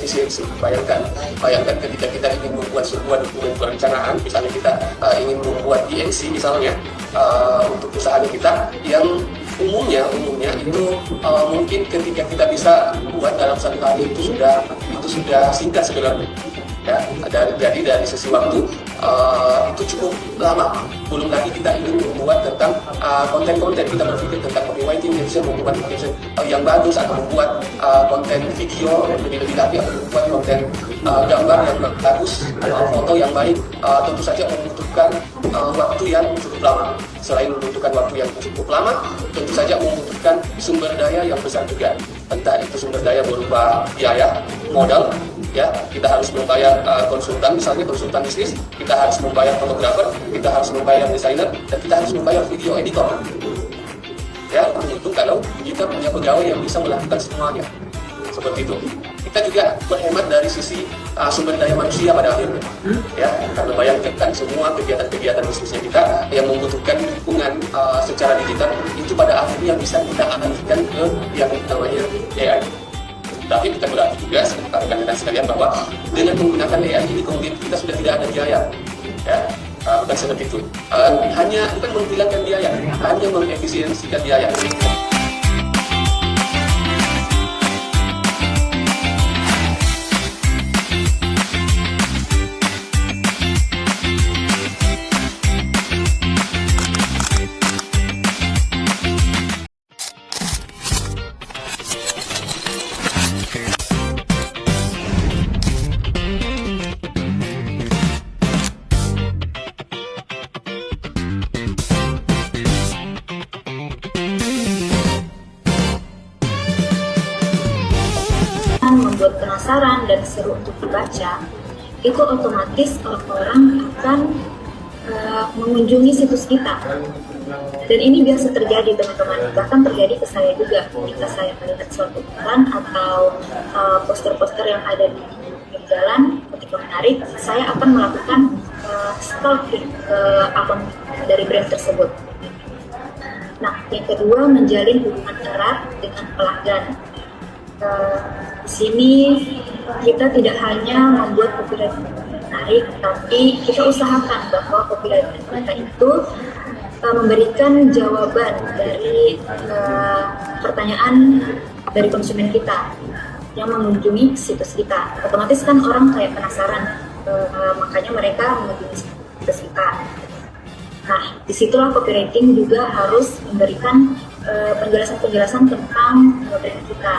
efisiensi. Bayangkan ketika kita ingin membuat sebuah dokumen perencanaan, misalnya kita ingin membuat DNC misalnya untuk perusahaan kita, yang umumnya itu mungkin ketika kita bisa buat dalam satu hari itu sudah singkat sebenarnya. Ya, jadi dari sisi waktu itu cukup lama. Belum lagi kita ingin membuat tentang konten-konten, kita berpikir tentang copywriting, bisa membuat caption yang bagus, atau membuat konten video lebih lagi, atau membuat konten gambar yang bagus, foto yang baik, tentu saja membutuhkan waktu yang cukup lama. Selain membutuhkan waktu yang cukup lama, tentu saja membutuhkan sumber daya yang besar juga. Entah itu sumber daya berupa biaya, modal, ya, kita harus membayar konsultan, misalnya konsultan bisnis, kita harus membayar fotografer, kita harus membayar desainer, dan kita harus membayar video editor. Ya, itu kalau kita punya pegawai yang bisa melakukan semuanya. Seperti itu. Kita juga berhemat dari sisi sumber daya manusia pada akhirnya. Ya, karena bayangkan semua kegiatan-kegiatan bisnisnya kita yang membutuhkan dukungan secara digital, itu pada akhirnya bisa kita alihkan ke yang namanya AI. Tapi kita berarti juga rekan-rekan sekalian bahwa dengan menggunakan AI ini kemudian kita sudah tidak ada biaya, ya, bukan seperti itu. Hanya bukan menghilangkan biaya, hanya mengefisiensikan biaya. Membuat penasaran dan seru untuk dibaca, itu otomatis orang-orang akan mengunjungi situs kita. Dan ini biasa terjadi, teman-teman, bahkan terjadi ke saya juga. Ketika saya melihat suatu iklan atau poster-poster yang ada di jalan, ketika menarik, saya akan melakukan stalking ke akun dari brand tersebut. Nah, yang kedua, menjalin hubungan erat dengan pelanggan. Di sini kita tidak hanya membuat copywriting menarik, tapi kita usahakan bahwa copywriting kita itu memberikan jawaban dari pertanyaan dari konsumen kita yang mengunjungi situs kita. Otomatis kan orang kayak penasaran, makanya mereka mengunjungi situs kita. Nah, disitulah copywriting juga harus memberikan penjelasan-penjelasan tentang brand kita.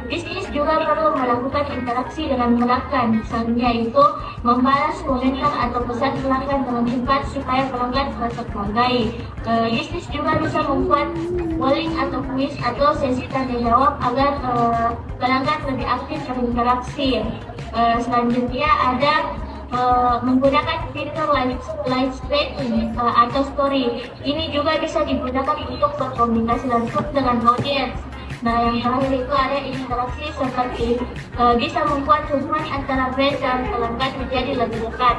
Bisnis juga perlu melakukan interaksi dengan pelanggan, misalnya itu membalas komentar atau pesan pelanggan dengan cepat supaya pelanggan merasa menghargai. Bisnis juga bisa membuat polling atau kuis atau sesi tanya jawab agar pelanggan lebih aktif berinteraksi. Selanjutnya ada menggunakan fitur live streaming atau story. Ini juga bisa digunakan untuk berkomunikasi langsung dengan audiens. Nah, yang terakhir itu ada interaksi seperti bisa membuat hubungan antara brand dan pelanggan menjadi lebih dekat.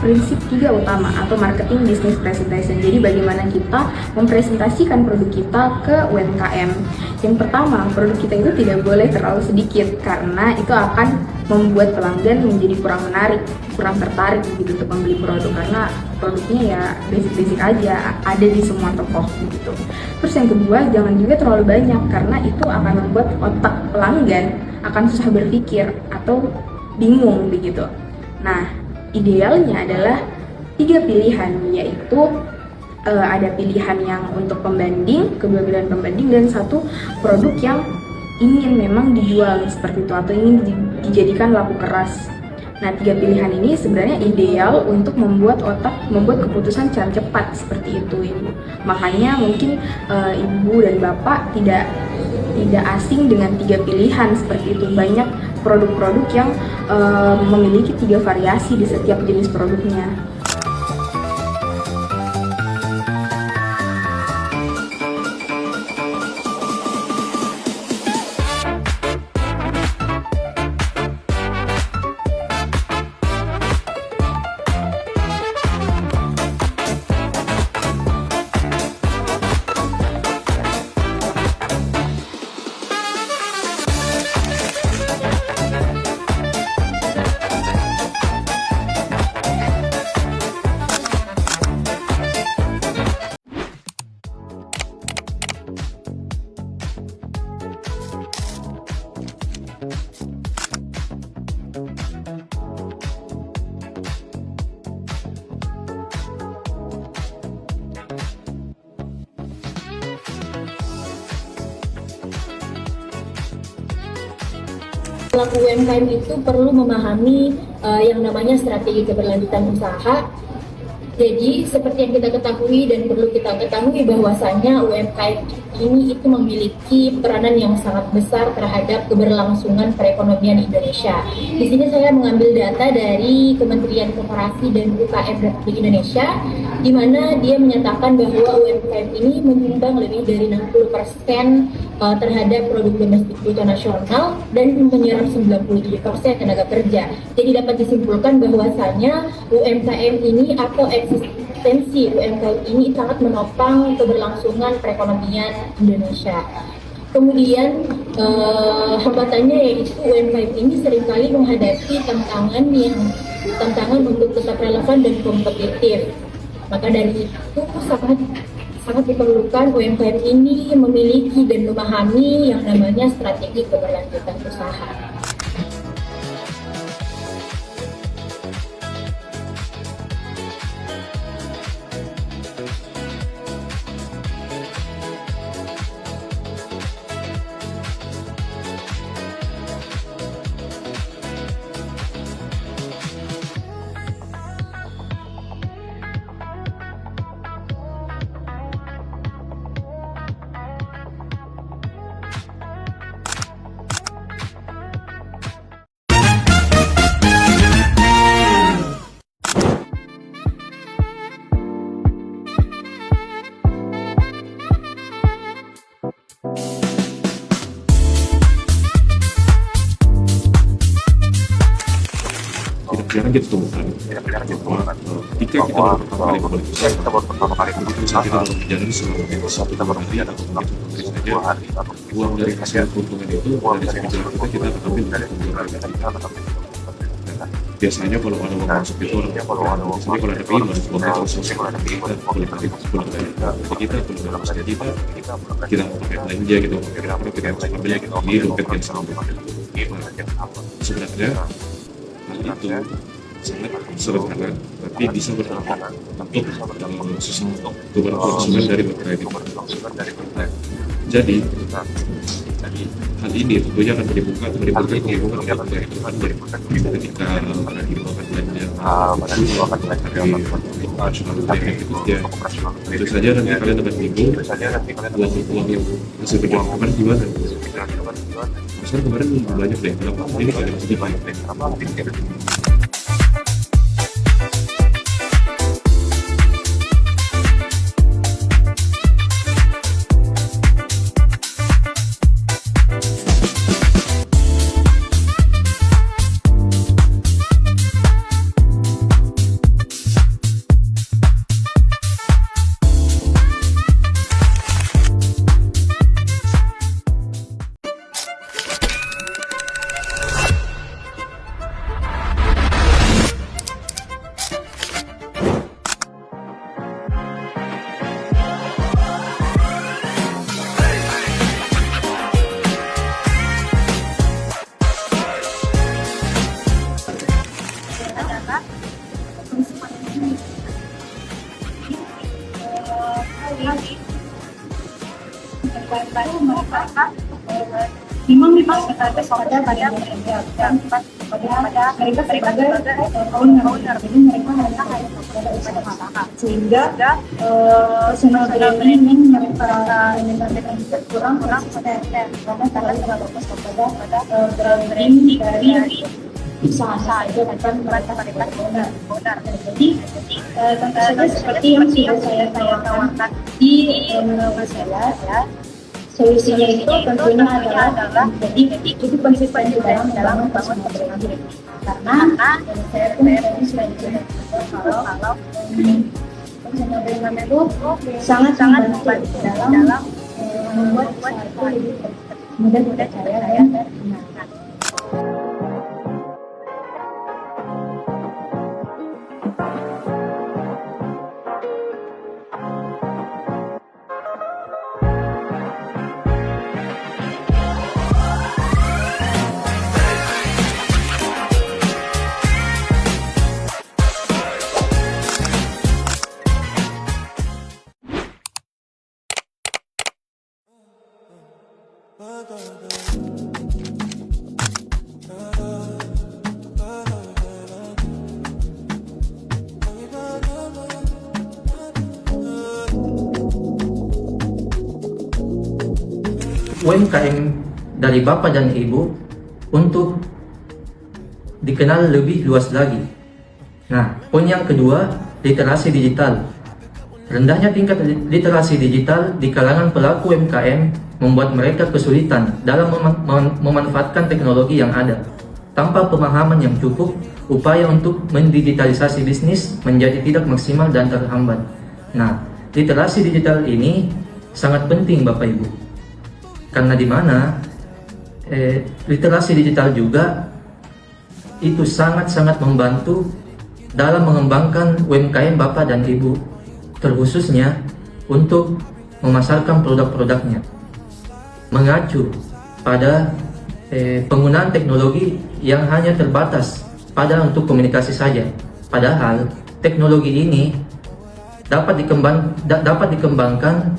prinsip 3 utama atau marketing business presentation. Jadi bagaimana kita mempresentasikan produk kita ke UMKM. Yang pertama, produk kita itu tidak boleh terlalu sedikit karena itu akan membuat pelanggan menjadi kurang menarik, kurang tertarik gitu untuk membeli produk karena produknya ya basic-basic aja, ada di semua toko gitu. Terus yang kedua, jangan juga terlalu banyak karena itu akan membuat otak pelanggan akan susah berpikir atau bingung begitu. Nah, idealnya adalah 3 pilihan, yaitu ada pilihan yang untuk pembanding, kedua pilihan pembanding, dan 1 produk yang ingin memang dijual seperti itu atau ingin dijadikan laku keras. Nah, 3 pilihan ini sebenarnya ideal untuk membuat keputusan secara cepat seperti itu, Ibu. Makanya mungkin Ibu dan Bapak tidak asing dengan 3 pilihan seperti itu. Banyak produk-produk yang memiliki 3 variasi di setiap jenis produknya. Pelaku UMKM itu perlu memahami yang namanya strategi keberlanjutan usaha. Jadi seperti yang kita ketahui dan perlu kita ketahui bahwasannya UMKM ini itu memiliki peranan yang sangat besar terhadap keberlangsungan perekonomian Indonesia. Di sini saya mengambil data dari Kementerian Koperasi dan UKM Republik Indonesia, di mana dia menyatakan bahwa UMKM ini menyumbang lebih dari 60% terhadap produk domestik bruto nasional dan menyerap 97% tenaga kerja. Jadi dapat disimpulkan bahwasanya UMKM ini atau eksistensi UMKM ini sangat menopang keberlangsungan perekonomian Indonesia. Kemudian hambatannya yaitu UMKM ini seringkali menghadapi tantangan untuk tetap relevan dan kompetitif. Maka dari itu sangat diperlukan UMKM ini memiliki dan memahami yang namanya strategi keberlanjutan usaha. Jarang kita temukan bahwa ketika kita baru pertama kali berusaha kita berjalan selama 2 hari atau uang dari hasil keuntungan itu dari penjualan kita ambil dari biasanya kalau ada uang masuk itu orang kalau ada uang masuk kalau ada payment uang kita langsung kita dalam saja kita pakai belanja gitu kita ambil di dompet yang sama sebenarnya itu sangat sederhana, tapi bisa berdampak untuk kebutuhan konsumen dari berkredit. Jadi hal ini tentunya akan menimbulkan ketika itu saja nanti kalian dapat bingung uang yang hasil penjualan kemarin gimana? Masalah kemarin banyak deh, kenapa ini kalian masih banyak deh? memang berbasis pada mereka sebagai owner, jadi mereka harus pada usaha, sehingga semua brand ini mereka kurang konsisten karena terlalu fokus pada branding dari usaha saja, bukan mereka owner. Jadi tentu saja seperti yang sudah saya tawarkan di saya, solusinya itu tentunya adalah jadi cukup konsisten di dalam membangun personal branding, karena saya sudah dijelaskan kalau personal branding itu sangat membantu dalam membuat usaha itu lebih mudah dipercaya dan menyenangkan. UMKM dari Bapak dan Ibu untuk dikenal lebih luas lagi. Nah, poin yang kedua, literasi digital. Rendahnya tingkat literasi digital di kalangan pelaku UMKM membuat mereka kesulitan dalam memanfaatkan teknologi yang ada. Tanpa pemahaman yang cukup, upaya untuk mendigitalisasi bisnis menjadi tidak maksimal dan terhambat. Nah, literasi digital ini sangat penting Bapak Ibu. Karena di mana literasi digital juga itu sangat-sangat membantu dalam mengembangkan UMKM Bapak dan Ibu, terkhususnya untuk memasarkan produk-produknya. Mengacu pada penggunaan teknologi yang hanya terbatas pada untuk komunikasi saja. Padahal teknologi ini dapat dikembangkan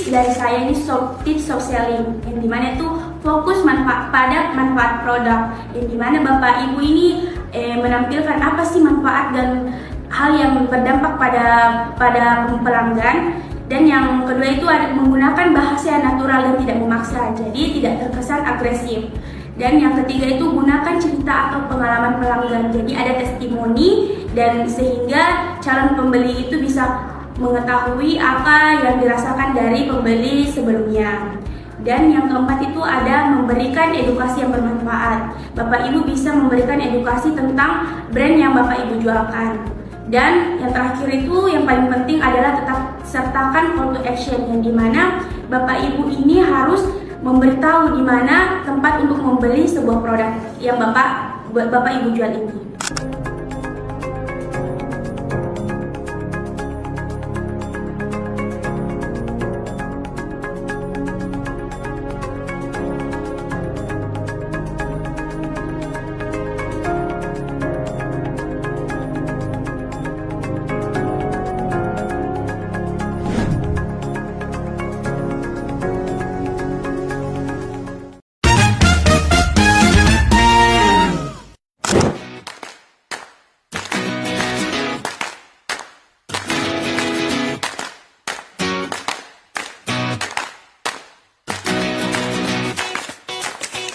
dari saya ini tips soft selling, yang dimana itu fokus pada manfaat produk, yang dimana Bapak Ibu ini menampilkan apa sih manfaat dan hal yang berdampak pada pelanggan. Dan yang kedua itu ada menggunakan bahasa yang natural dan tidak memaksa, jadi tidak terkesan agresif. Dan yang ketiga itu gunakan cerita atau pengalaman pelanggan, jadi ada testimoni, dan sehingga calon pembeli itu bisa mengetahui apa yang dirasakan dari pembeli sebelumnya. Dan yang keempat itu ada memberikan edukasi yang bermanfaat. Bapak Ibu bisa memberikan edukasi tentang brand yang Bapak Ibu jualkan. Dan yang terakhir itu yang paling penting adalah tetap sertakan call to action, yang dimana Bapak Ibu ini harus memberitahu di mana tempat untuk membeli sebuah produk yang Bapak Ibu jual ini.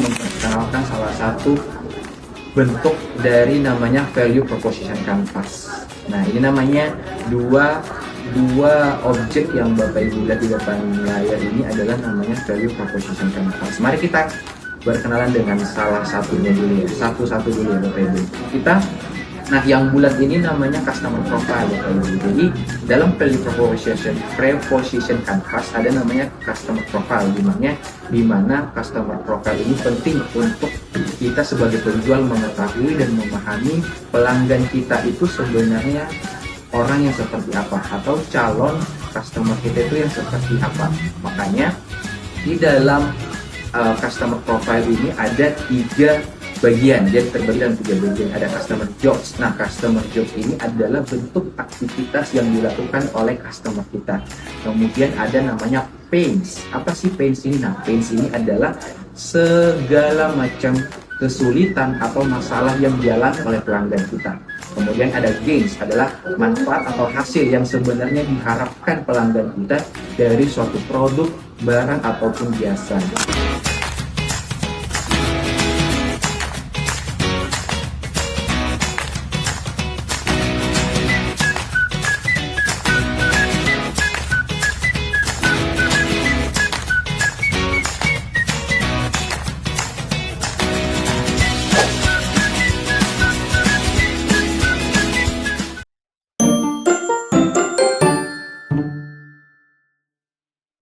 Memperkenalkan salah satu bentuk dari namanya value proposition canvas. Nah, ini namanya dua objek yang Bapak Ibu lihat di depan layar ini adalah namanya value proposition canvas. Mari kita berkenalan dengan salah satunya dulu ya, satu-satu dulu ya Bapak Ibu. Nah yang bulat ini namanya customer profile Bapak Ibu. Jadi dalam preposition canvas ada namanya customer profile, di mana customer profile ini penting untuk kita sebagai penjual mengetahui dan memahami pelanggan kita itu sebenarnya orang yang seperti apa, atau calon customer kita itu yang seperti apa. Makanya di dalam customer profile ini ada 3 bagian, dia terbagi dalam 3 bagian. Ada customer jobs. Nah, customer jobs ini adalah bentuk aktivitas yang dilakukan oleh customer kita. Kemudian ada namanya pains. Apa sih pains ini? Nah, pains ini adalah segala macam kesulitan atau masalah yang dialami oleh pelanggan kita. Kemudian ada gains, adalah manfaat atau hasil yang sebenarnya diharapkan pelanggan kita dari suatu produk, barang, ataupun jasa.